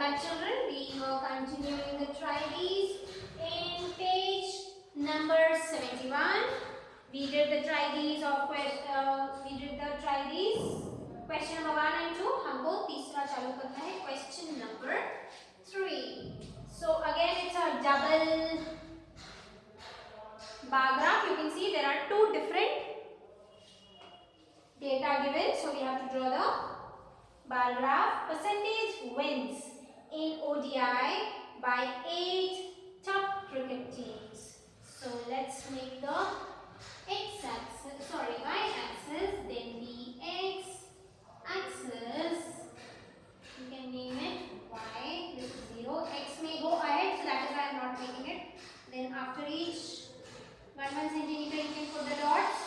back, children. We were continuing the tries in page number 71. We did the tries of question number 1 and 2. हमको तीसरा चालू करना है question number 3. So again it's a double bar graph. You can see there are two different data given. So we have to draw the bar graph. Percentage wins in ODI by 8 top cricket teams. So let's make the y-axis, then the x-axis. You can name it y. This is 0. X may go ahead, so that is why I am not making it. Then after each 1 centimeter, you can put the dots.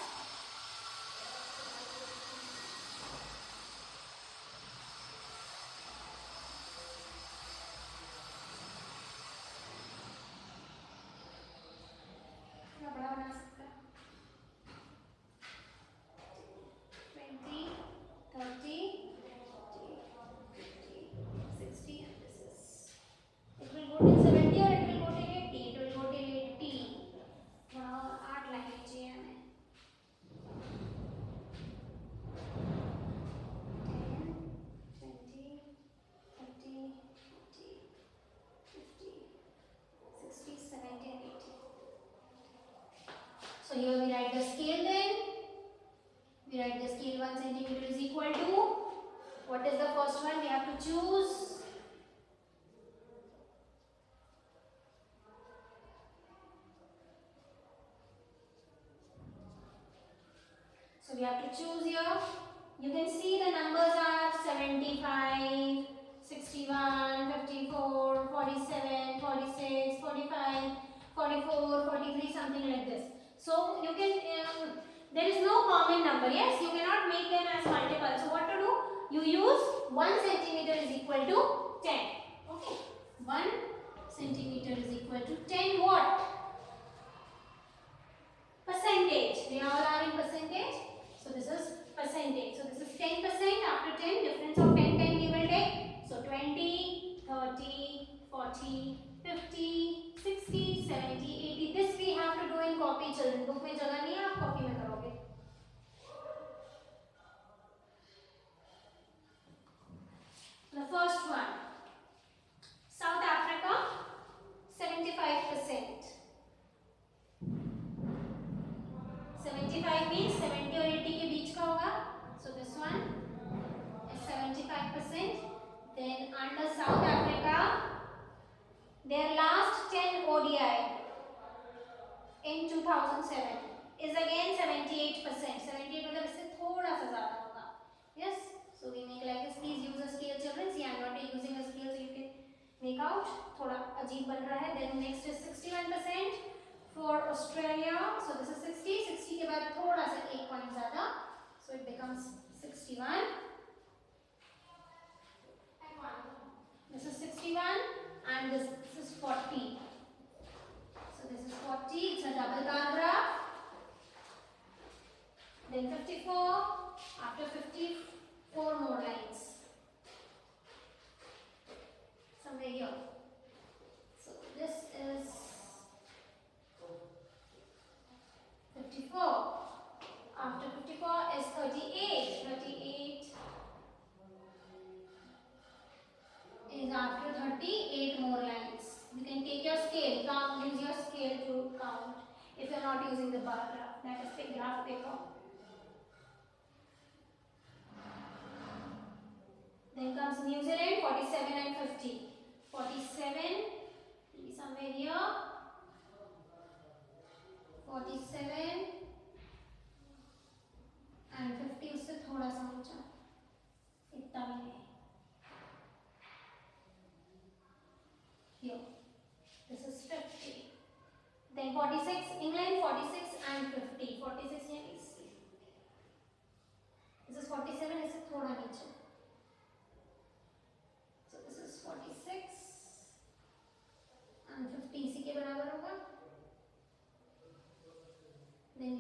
So here we write the scale then. We write the scale 1 centimeter is equal to, what is the first one we have to choose? So we have to choose here. You can see the numbers are 75, 61, 54, 47, 46, 45, 44, 43, something like this. So you can, there is no common number. Yes, you cannot make them as multiple. So what to do? You use 1 centimeter is equal to 10. Okay. 1 centimeter is equal to 10 what? Percentage. They all are in percentage. So this is percentage. So this is 10%. After 10, difference of 10 we will take. So 20, 30, 40, 50, 60, 70, 80. This we have to do in copy, children. Book में जगह नहीं है, आप copy में करोगे. The first one, South Africa, 75%. 75 means 70 और 80 के बीच का होगा. So this one is 75%. Then under South Africa, their last 10 ODI in 2007 is again 78%. 78 मतलब इससे थोड़ा सा ज़्यादा होगा. Yes. So we make like this. Please use a scale, children. See, I am not using a scale, so you can make out. थोड़ा अजीब बन रहा है. Then next is 61% for Australia. So this is 60. 60 के बाद थोड़ा सा 1 point ज़्यादा. So it becomes 61. This is 61 and this is 40. So this is 40. It's a double bar graph. Then 54. After 54 more lines. Somewhere here. So this is 54. After 54 is 38. 38 is after 38 more lines. You can take your scale, count, use your scale to count if you are not using the bar graph. That is the graph paper. Then comes New Zealand, 47 and 50. 47, somewhere here. 47 and 50 उससे थोड़ा सा ऊंचा, इतना भी नहीं. Here, this is 50. Then 46, England, 46 and 50. 46 here is. This is 47, इससे थोड़ा नीचे. So this is 46 and 50 इसी के बराबर होगा. Then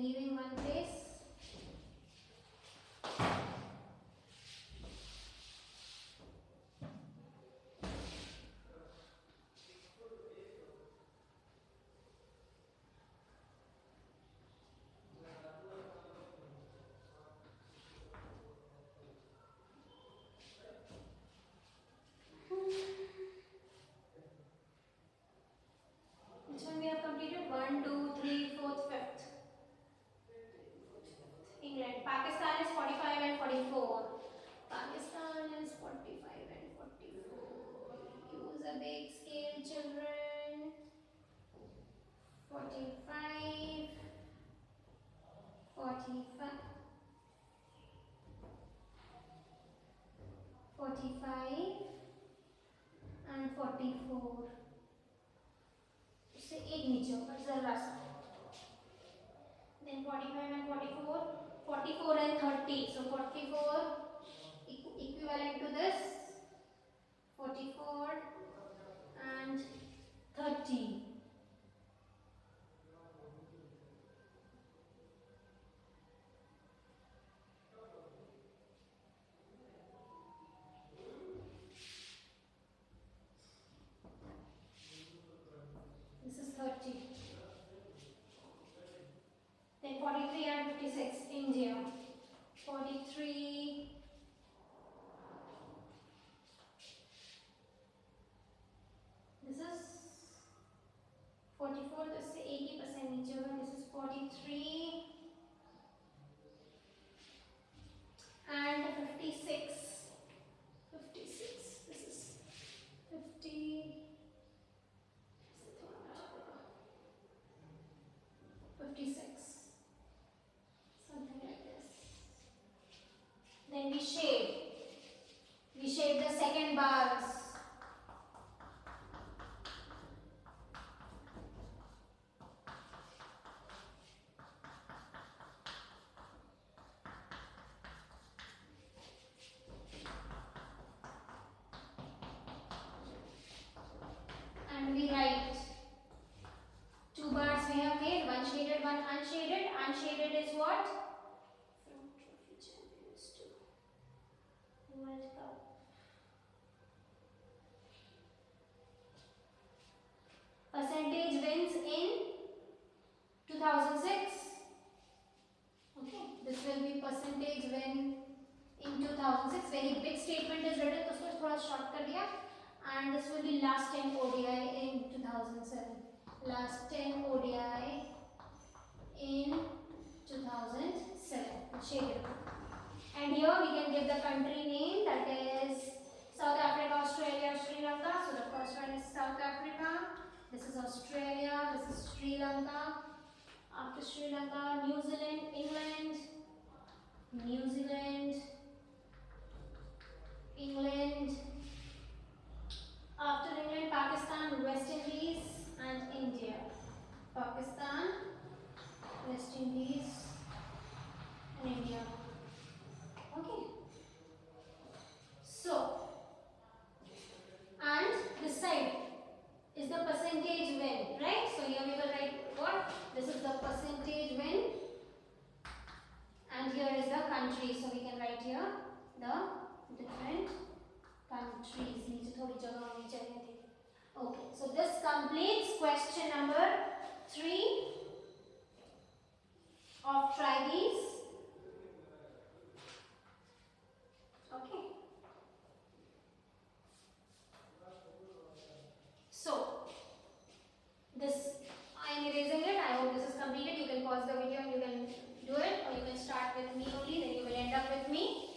45 and 44. इससे एक नीचे होगा जरा सा. Then 45 and 44, 44 and 30. So 44 equivalent to this 44 and 30. This is 30. Then 43 and 56, India. 43. This is 44. This is 80% नीचे होगा. This is 43 and 56. 56. This is 50. 56. Something like this. Then we shade. We shade the second bars. And we write. Two bars we have made, one shaded, one unshaded. Unshaded is what? From Trophy Champions to World Cup. Percentage wins in 2006. Okay, this will be percentage win in 2006. Very big statement is written, तो उसको थोड़ा short कर दिया. And this will be last 10 ODI in 2007. Last 10 ODI in 2007. Shaded. And here we can give the country name, that is South Africa, Australia, Sri Lanka. So the first one is South Africa. This is Australia. This is Sri Lanka. After Sri Lanka, New Zealand, England. New Zealand, England. After England, Pakistan, West Indies, and India. Pakistan, West Indies, and India. Okay. So, and this side is the percentage win, right? So here we will write what? This is the percentage win, and here is the country. So we can write here the different countries. नीचे थोड़ी जगह होनी चाहिए थी. Okay, so this completes question number 3 of try these. Okay. So this I am erasing it. I hope this is completed. You can pause the video and you can do it, or you can start with me only. Then you will end up with me.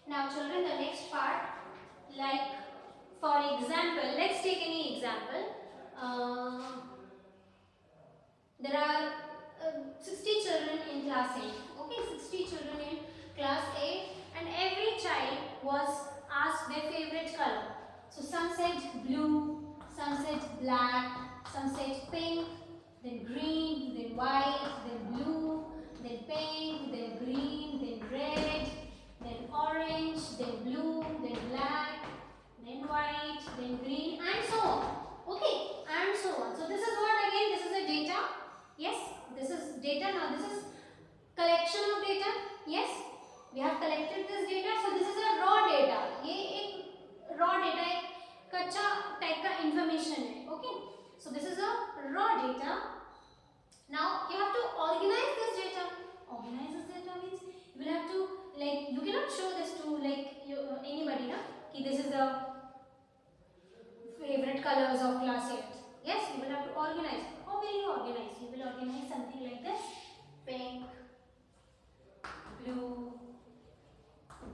Now children, the next part, like for example, let's take any example. There are 60 children in class A. Okay, 60 children in class A, and every child was asked their favorite color. So some said blue, some said black, some said pink, then green, then white, then blue, then pink, then green, then red, then orange, then blue, then black, then white, then green, and so on. Okay, and so on. So this is what, again, this is a data. Yes, this is data. Now this is collection of data. Yes, we have collected this data. So this is a raw data. ये एक raw data, एक कच्चा type का information है. Okay, so this is a raw data. Now you have to organize this data. Organize this data means you will have to, like, you cannot show this to like anybody, na? Ki this is a colors of class 8. Yes, you will have to organize. How will you organize? You will organize something like this: pink, blue,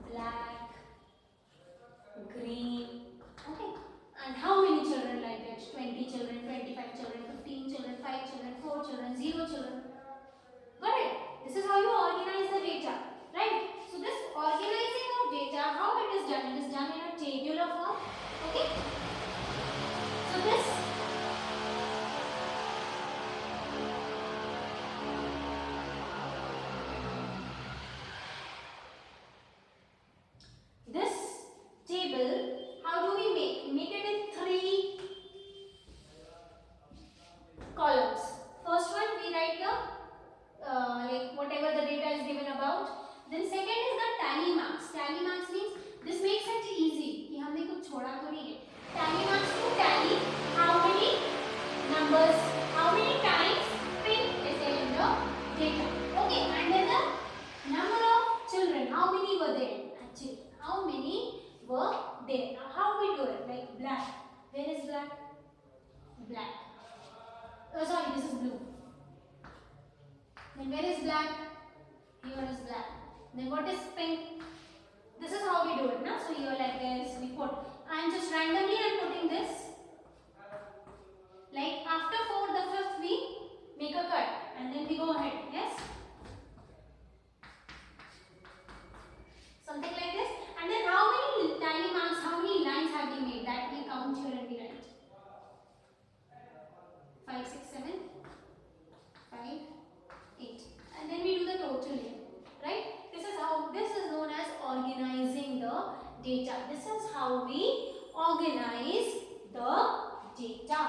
black, green. Okay. And how many children like that? 20 children, 25 children, 15 children, 5 children, 4 children, 0 children. Got it? This is how you organize the data, right? So this organizing of data, how it is done? It is done in a tabular form. Okay. So this table, how do we make? Make it in 3 columns. First one we write the like whatever the data is given about. Then second is the tally marks. Tally marks means this makes it easy कि हमने कुछ छोड़ा तो नहीं है. Tally marks to tally how many numbers, how many times pink is there in the data. Okay, and then the number of children, how many were there? Actually, how many were there? Now how we do it? Like black. Where is black? Black. Oh, sorry, this is blue. Then where is black? Here is black. Then what is pink? This is how we do it, na? So here like this, we put. I am just randomly putting this. Like after 4, the 5th we make a cut and then we go ahead. Yes. Something like this. And then how many tally marks, how many lines have we made? That we count here and we write. 5, 6, 7, 5, 8. And then we do the total here. Right? This is known as organizing the data. This is how we organize the data.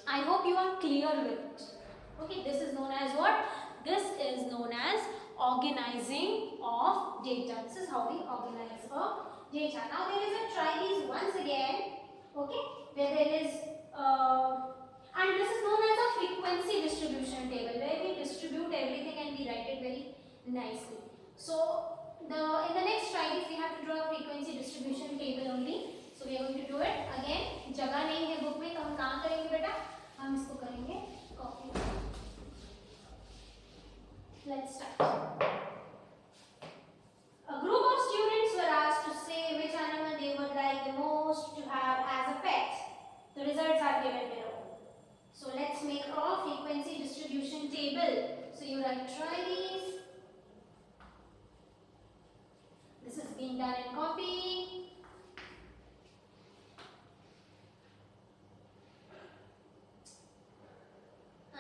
I hope you are clear with it. Okay, this is known as what? This is known as organizing of data. This is how we organize a data. Now there is a try these once again. Okay, where there is and this is known as a frequency distribution table, where we distribute everything and we write it very nicely. So in the next slide we have to draw a frequency distribution table only. So we are going to do it again. जगह नहीं है book में तो हम कहाँ करेंगे बेटा? हम इसको करेंगे copy. Let's start. A group of students were asked to say which animal they would like the most to have as a pet. The results are given below. So let's make a frequency distribution table. So you write try these. This is being done in copy.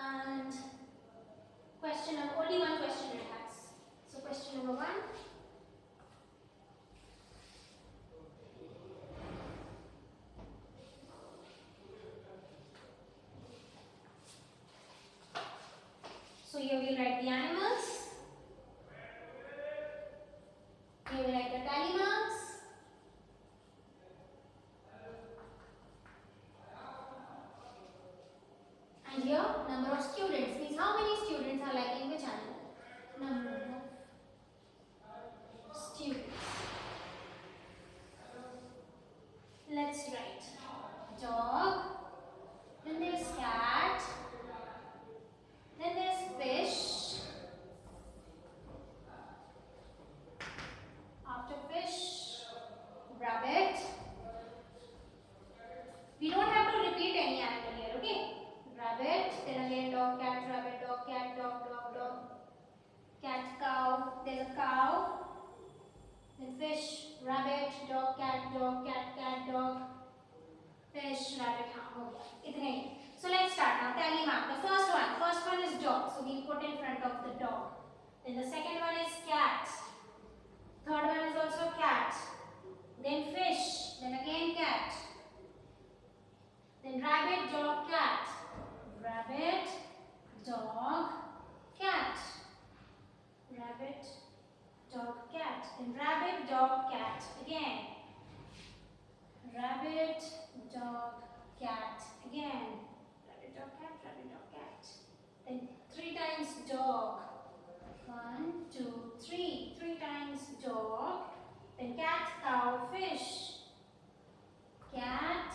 And question number, only one question it has. So question number 1. So here we write the animals. Here we write the tally marks. And here number of students means how many students are liking which animal. Number of students. Let's write dog. Then there's cat. Then there's fish. After fish, rabbit. We don't have to repeat any animal here, okay? Rabbit, then again dog, cat, rabbit, dog, cat, dog, dog, dog. Cat, cow, there's a cow. Then fish, rabbit, dog, cat, dog. Fish, rabbit, हाँ इतने ही. So let's start now. Tally mark. The first one is dog. So we put in front of the dog. Then the second one is cat. Third one is also cat. Then fish. Then again cat. Then rabbit, dog, cat. Rabbit, dog, cat. Rabbit, dog, cat. Then rabbit, dog, cat. Again. Rabbit, dog, cat. Again. Rabbit, dog, cat. Then 3 times dog. 1, 2, 3. 3 times dog. Then cat, cow, fish. Cat,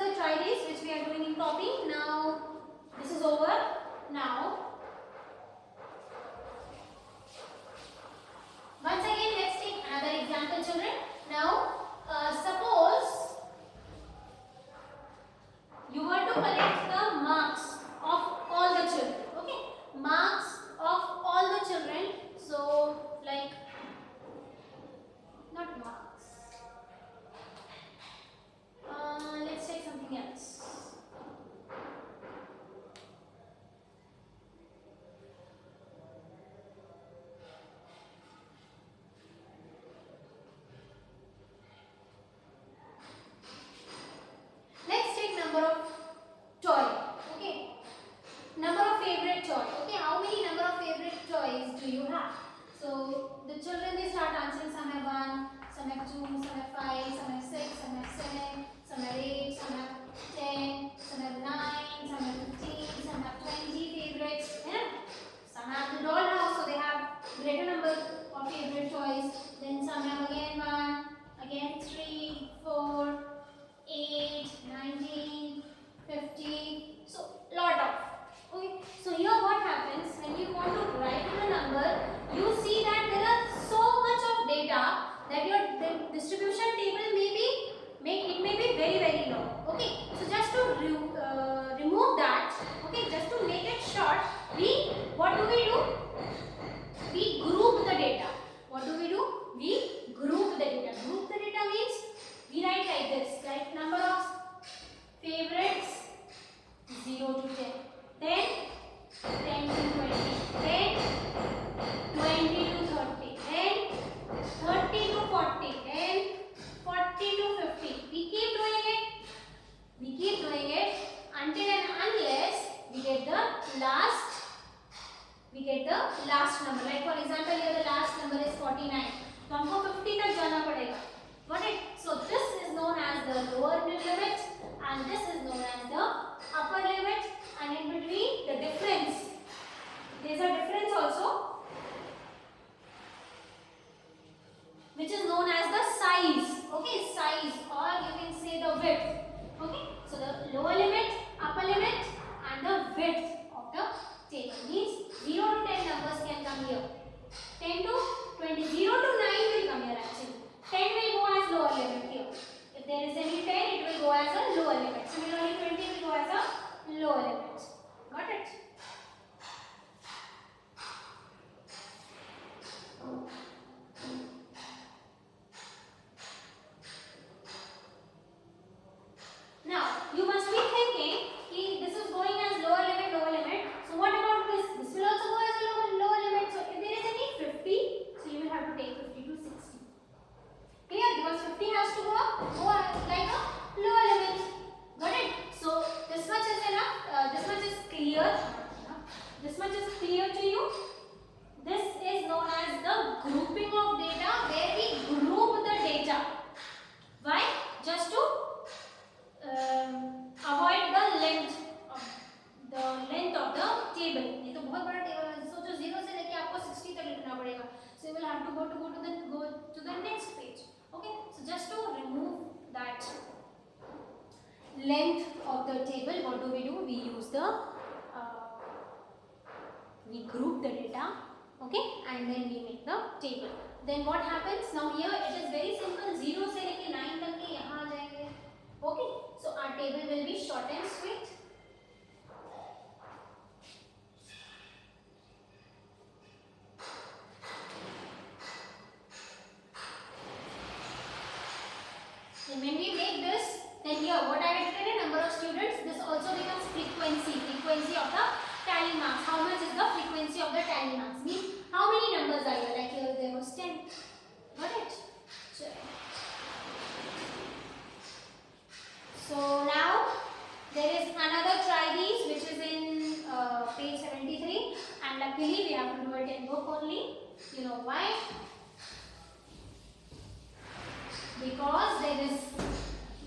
the try this which we are doing in copy. Now this is over. Now once again let's take another example, children. Now suppose you were to collect the marks of all the children. Okay, marks of all the children. So like not marks. Let's take something else. Let's take number of toy. Okay, number of favorite toy. Okay, how many number of favorite toys do you have? So the children, they start answering. Some have 1, some have 2, some have 5, some have 6, some have 7, some have 8, some have 10, some have 9, some have 15, some have 20 favorites. Yeah? Some have the dollhouse, so they have greater number of favorite toys. Then some have again 1, again 3, 4, 8, 19, 50. So lot of. Okay. So here what happens when you want to write in a number, you see that there are so much of data that your distribution table may be very long. Okay. So just to remove that, okay, just to make it short, what do? We group the data. What do? We group the data. Group the data means we write like this, like number of favorites 0 to 10, then 10 to 20, then 20 to 30, then 30 to 40, then 40 to 50. We keep doing it. We keep doing it until and unless we get the last number. Like for example, here the last number is 49. तो हमको 50 तक जाना पड़ेगा. Got it? So this is known as the lower limit and this is known as the upper limit, and in between the difference. There is a difference also, which is known as the size. Okay, size, or you can say the width. Okay, so the lower limit, upper limit, and the width of the table means 0 to 10 numbers can come here. 10 to 20, 0 to 9 will come here actually. 10 will go as lower limit here. If there is any 10, it will go as a lower limit. Similarly, 20 will go as a lower limit. Got it? Now, you must be thinking, this is going as lower limit. So what about this? This will also go as a lower limit. So if there is any 50, so you will have to take 50 to 60. Clear? Because 50 has to go like a lower limit. Got it? So this much is enough. This much is clear. This much is clear to you. This is known as the grouping of data, where we group the data. Why? Just to avoid the length of the table. ये तो बहुत बड़ा table है. सोचो 0 से लेके आपको 60 तक लिखना पड़ेगा. So you will have to go to the next page. Okay. So just to remove that length of the table, what do? We use we group the data. Okay, and then we make the table. Then what happens? Now here it is very simple. 0 से लेके 9 तक के यहाँ आ जाएंगे. Okay, so our table will be short and sweet. And when we make this, then here what I have written, a number of students. This also becomes frequency of the tally marks. How much is the frequency of the tally marks? Means how many numbers are here? Like here there was 10. Got it? So now there is another try these which is in page 73, and luckily we have to do it in book only. You know why? Because there is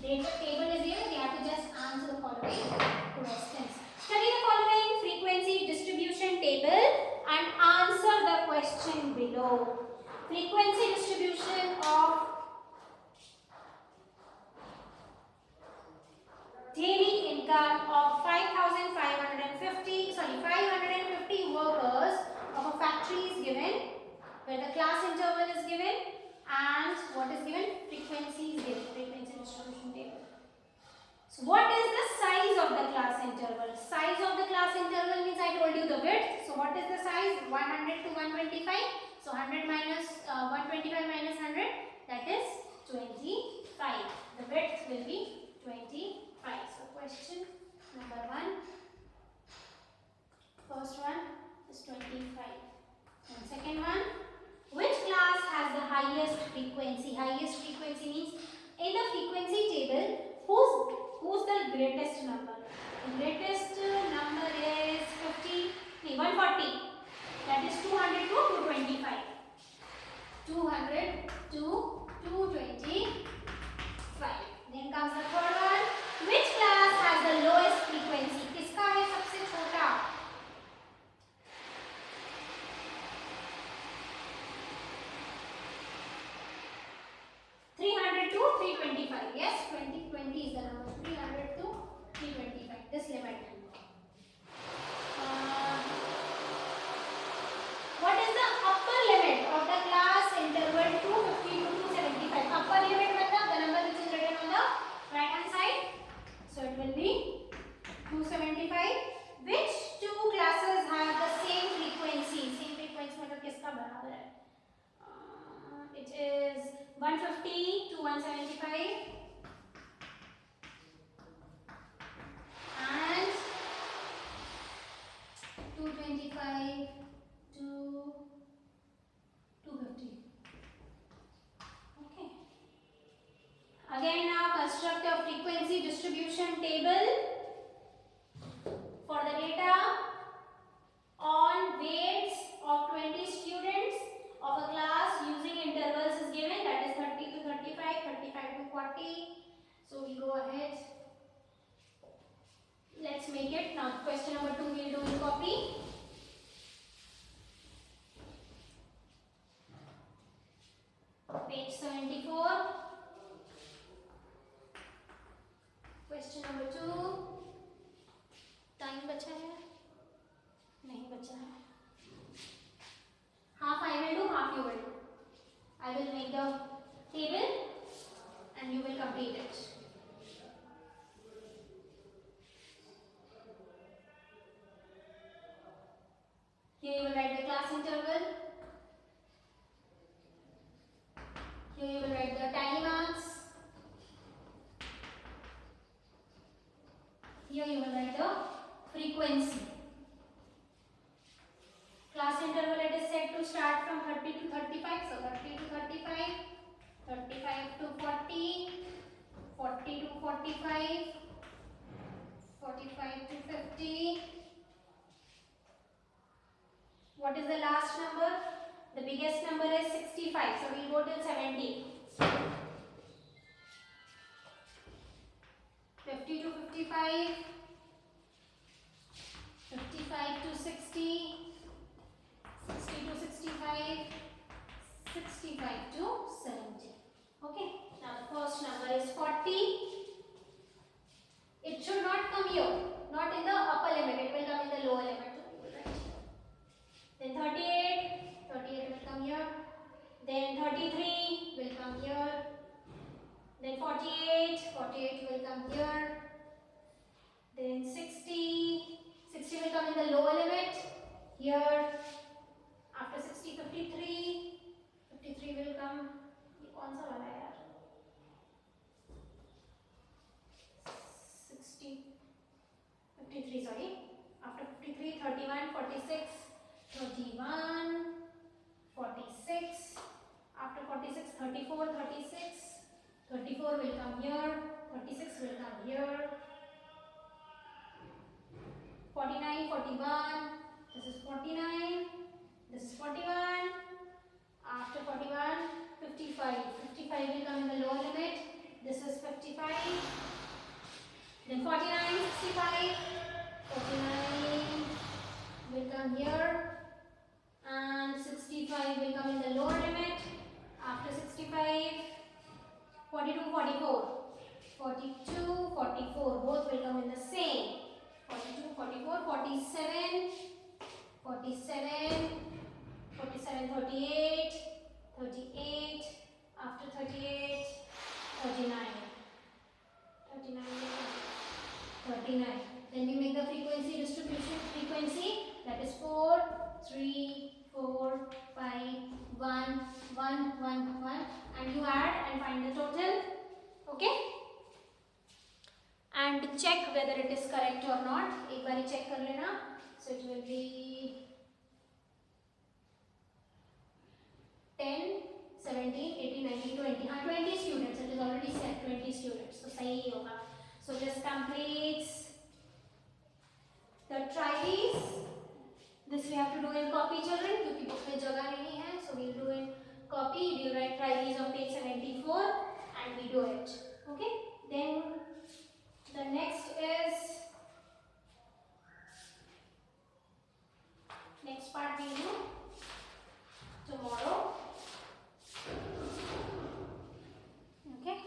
data table is here, we have to just answer the following questions. Study the following frequency distribution table and answer the question below. Frequency distribution of income of 550 workers of a factory is given, where the class interval is given and what is given? Frequency is given, frequency distribution table. So what is the size of the class interval? Size of the class interval means I told you the width. So what is the size? 100 to 125. So 100 minus 125 minus 100, that is 25. The width will be 25. So question number 1. First one is 25. And second one, which class has the highest frequency? Highest frequency means in the frequency table, who's the greatest number? The greatest number is 140. That is 200 to 225. 200 to 225. Then comes the third one. Which class has the lowest frequency? किसका है सबसे छोटा? 300 to 325. Yes, 20 is the number. 300 to 325. This limit. What is the upper limit of the class interval 250 to 275? Upper limit मतलब the number which is written on the right hand side. So it will be 275. Which two classes have the same frequency? Same frequency मतलब किसका बराबर है? It is 150 to 175 and 225 to 250. Okay. Again now construct a frequency distribution table for the data on weights of 20 students of a class using intervals is given, that is 30 to 35, 35 to 40. So we go ahead. Let's make it. Now question number 2 we'll do in copy. Page 74. Question number 2. Time बचा है? नहीं बचा है. Half I will do, half you will do. I will make the table and you will complete it. Here you will write the class interval. Here you will write the tally marks. Here you will write the frequency. Class interval it is set to start from 30 to 35. So 30 to 35, 35 to 40, 40 to 45, 45 to 50. What is the last number? The biggest number is 65. So we will go till 70. 50 to 55, 55 to 60. 60 to 65, 65 to 70. Okay. Now the first number is 40. It should not come here, not in the upper limit. It will come in the lower limit. Then 38, 38 will come here. Then 33 will come here. Then 48, 48 will come here. Then 60, 60 will come in the lower limit here. After 60, 53, 53 will come. ये कौन सा वाला है यार? 60, 53 sorry. After 53, 31, 46, 31, 46. After 46, 34, 36. 34 will come here. 36 will come here. 49, 41. This is 49. This is 41. After 41, 55. 55 will come in the lower limit. This is 55. Then 49, 65. 49 will come here. And 65 will come in the lower limit. After 65, 42, 44. 42, 44. Both will come in the same. 44, 47, 47, 47, 38, 38, after 38, 39, 39, 39. Then we make the frequency distribution, that is 4, 3, 4, 5, 1, 1, 1, 1, and you add and find the total. Okay? And check whether it is correct or not. एक बारी check कर लेना. So it will be 10, 17, 18, 19, 20. 20 students. It is already set 20 students. So सही ही होगा. So this completes the trivies. This we have to do in copy, children, क्योंकि book में जगह नहीं है. So we'll do in copy. We'll write trivies of page 74 and we do it. Okay. Then the next part we do tomorrow. Okay.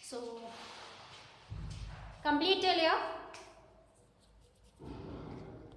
So complete till here.